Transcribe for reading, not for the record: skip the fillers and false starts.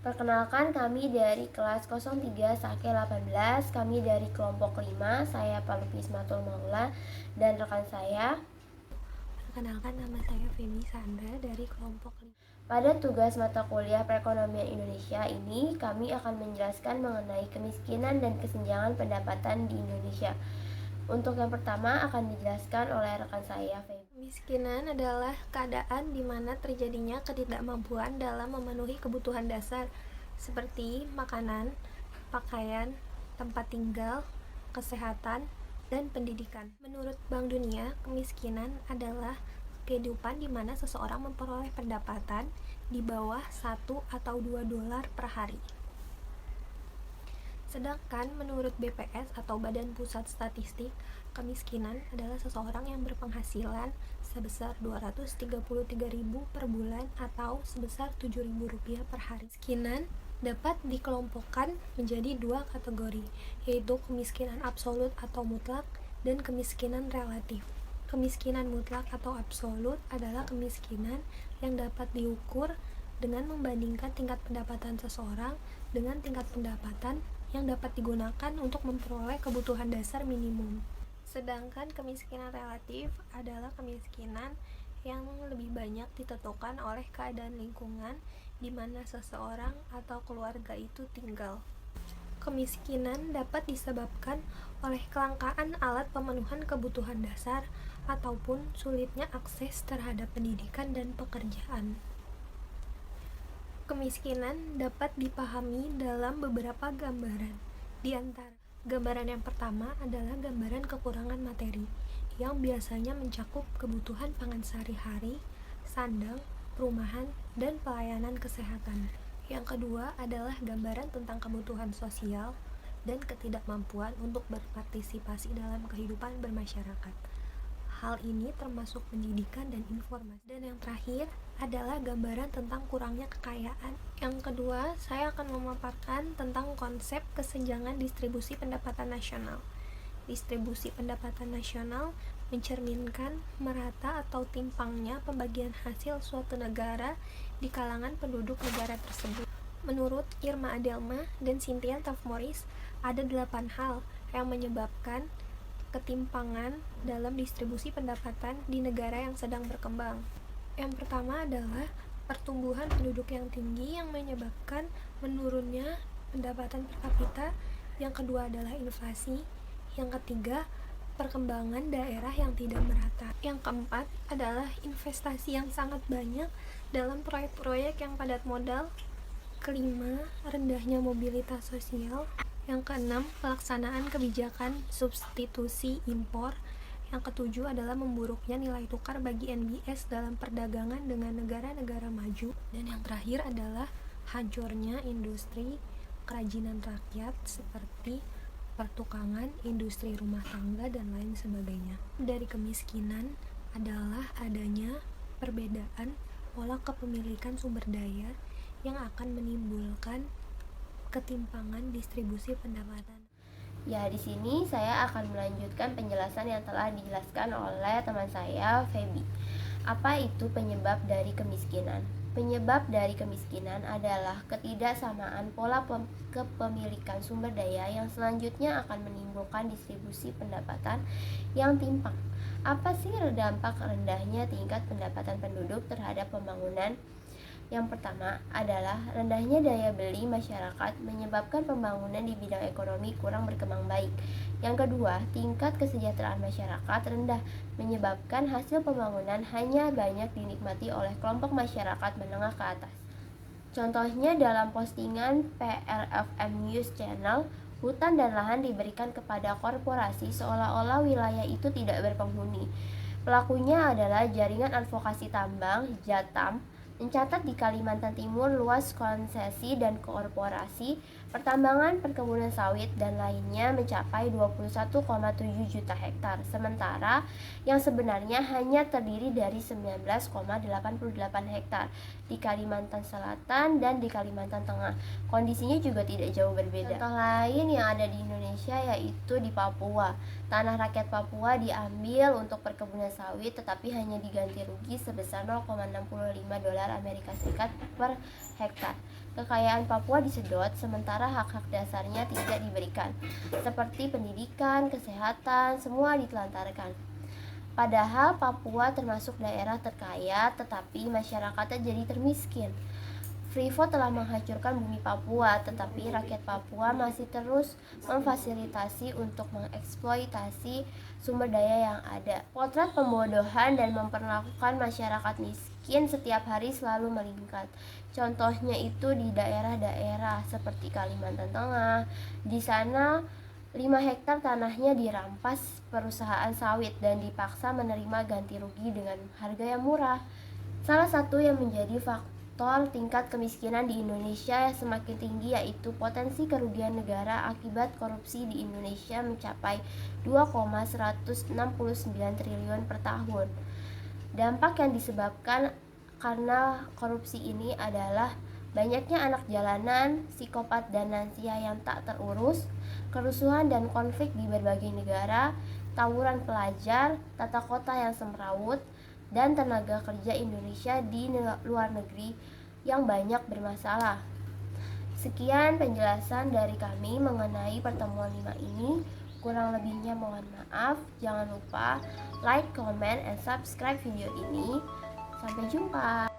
Perkenalkan, kami dari kelas 03 Sake 18, kami dari kelompok 5, saya Palupismatul Maula dan rekan saya. Perkenalkan, nama saya Femi Sandra dari kelompok 5. Pada tugas mata kuliah Perekonomian Indonesia ini, kami akan menjelaskan mengenai kemiskinan dan kesenjangan pendapatan di Indonesia. Untuk yang pertama akan dijelaskan oleh rekan saya, Feby. Kemiskinan adalah keadaan di mana terjadinya ketidakmampuan dalam memenuhi kebutuhan dasar seperti makanan, pakaian, tempat tinggal, kesehatan, dan pendidikan. Menurut Bank Dunia, kemiskinan adalah kehidupan di mana seseorang memperoleh pendapatan di bawah 1 atau 2 dolar per hari. Sedangkan menurut BPS atau Badan Pusat Statistik, kemiskinan adalah seseorang yang berpenghasilan sebesar 233.000 per bulan atau sebesar 7.000 rupiah per hari. Kemiskinan dapat dikelompokkan menjadi dua kategori, yaitu kemiskinan absolut atau mutlak dan kemiskinan relatif. Kemiskinan mutlak atau absolut adalah kemiskinan yang dapat diukur dengan membandingkan tingkat pendapatan seseorang dengan tingkat pendapatan yang dapat digunakan untuk memperoleh kebutuhan dasar minimum. Sedangkan kemiskinan relatif adalah kemiskinan yang lebih banyak ditentukan oleh keadaan lingkungan di mana seseorang atau keluarga itu tinggal. Kemiskinan dapat disebabkan oleh kelangkaan alat pemenuhan kebutuhan dasar ataupun sulitnya akses terhadap pendidikan dan pekerjaan. Kemiskinan dapat dipahami dalam beberapa gambaran. Di antara gambaran yang pertama adalah gambaran kekurangan materi, yang biasanya mencakup kebutuhan pangan sehari-hari, sandang, perumahan, dan pelayanan kesehatan. Yang kedua adalah gambaran tentang kebutuhan sosial dan ketidakmampuan untuk berpartisipasi dalam kehidupan bermasyarakat. Hal ini termasuk pendidikan dan informasi. Dan yang terakhir adalah gambaran tentang kurangnya kekayaan. Yang kedua, saya akan memaparkan tentang konsep kesenjangan distribusi pendapatan nasional. Distribusi pendapatan nasional mencerminkan merata atau timpangnya pembagian hasil suatu negara di kalangan penduduk negara tersebut. Menurut Irma Adelma dan Cynthia Taft-Morris, ada 8 hal yang menyebabkan ketimpangan dalam distribusi pendapatan di negara yang sedang berkembang. Yang pertama adalah pertumbuhan penduduk yang tinggi yang menyebabkan menurunnya pendapatan per kapita. Yang kedua adalah inflasi. Yang ketiga, perkembangan daerah yang tidak merata. Yang keempat adalah investasi yang sangat banyak dalam proyek-proyek yang padat modal. Kelima, rendahnya mobilitas sosial. Yang keenam, pelaksanaan kebijakan substitusi impor. Yang ketujuh adalah memburuknya nilai tukar bagi NBS dalam perdagangan dengan negara-negara maju. Dan yang terakhir adalah hancurnya industri kerajinan rakyat seperti pertukangan, industri rumah tangga, dan lain sebagainya. Dari kemiskinan adalah adanya perbedaan pola kepemilikan sumber daya yang akan menimbulkan ketimpangan distribusi pendapatan. Ya, di sini saya akan melanjutkan penjelasan yang telah dijelaskan oleh teman saya, Feby. Apa itu penyebab dari kemiskinan? Penyebab dari kemiskinan adalah ketidaksamaan pola kepemilikan sumber daya yang selanjutnya akan menimbulkan distribusi pendapatan yang timpang. Apa sih dampak rendahnya tingkat pendapatan penduduk terhadap pembangunan? Yang pertama adalah rendahnya daya beli masyarakat menyebabkan pembangunan di bidang ekonomi kurang berkembang baik. Yang kedua, tingkat kesejahteraan masyarakat rendah menyebabkan hasil pembangunan hanya banyak dinikmati oleh kelompok masyarakat menengah ke atas. Contohnya dalam postingan PLFM News Channel, hutan dan lahan diberikan kepada korporasi seolah-olah wilayah itu tidak berpenghuni. Pelakunya adalah jaringan advokasi tambang, Jatam, mencatat di Kalimantan Timur luas konsesi dan korporasi pertambangan, perkebunan sawit, dan lainnya mencapai 21,7 juta hektar, sementara yang sebenarnya hanya terdiri dari 19,88 hektar di Kalimantan Selatan dan di Kalimantan Tengah. Kondisinya juga tidak jauh berbeda. Contoh lain yang ada di Indonesia yaitu di Papua. Tanah rakyat Papua diambil untuk perkebunan sawit tetapi hanya diganti rugi sebesar 0,65 dolar dolar Amerika Serikat per hektar. Kekayaan Papua disedot, sementara hak-hak dasarnya tidak diberikan, seperti pendidikan, kesehatan, semua ditelantarkan. Padahal Papua termasuk daerah terkaya, tetapi masyarakatnya jadi termiskin. Freeport telah menghancurkan bumi Papua, tetapi rakyat Papua masih terus memfasilitasi untuk mengeksploitasi sumber daya yang ada. Potret pembodohan dan memperlakukan masyarakat miskin setiap hari selalu meningkat. Contohnya itu di daerah-daerah seperti Kalimantan Tengah. Di sana 5 hektar tanahnya dirampas perusahaan sawit dan dipaksa menerima ganti rugi dengan harga yang murah. Salah satu yang menjadi faktor tingkat kemiskinan di Indonesia yang semakin tinggi yaitu potensi kerugian negara akibat korupsi di Indonesia mencapai 2,169 triliun per tahun. Dampak yang disebabkan karena korupsi ini adalah banyaknya anak jalanan, psikopat dan lansia yang tak terurus, kerusuhan dan konflik di berbagai negara, tawuran pelajar, tata kota yang semrawut, dan tenaga kerja Indonesia di luar negeri yang banyak bermasalah. Sekian penjelasan dari kami mengenai pertemuan 5 ini. Kurang lebihnya mohon maaf. Jangan lupa like, comment, and subscribe video ini. Sampai jumpa.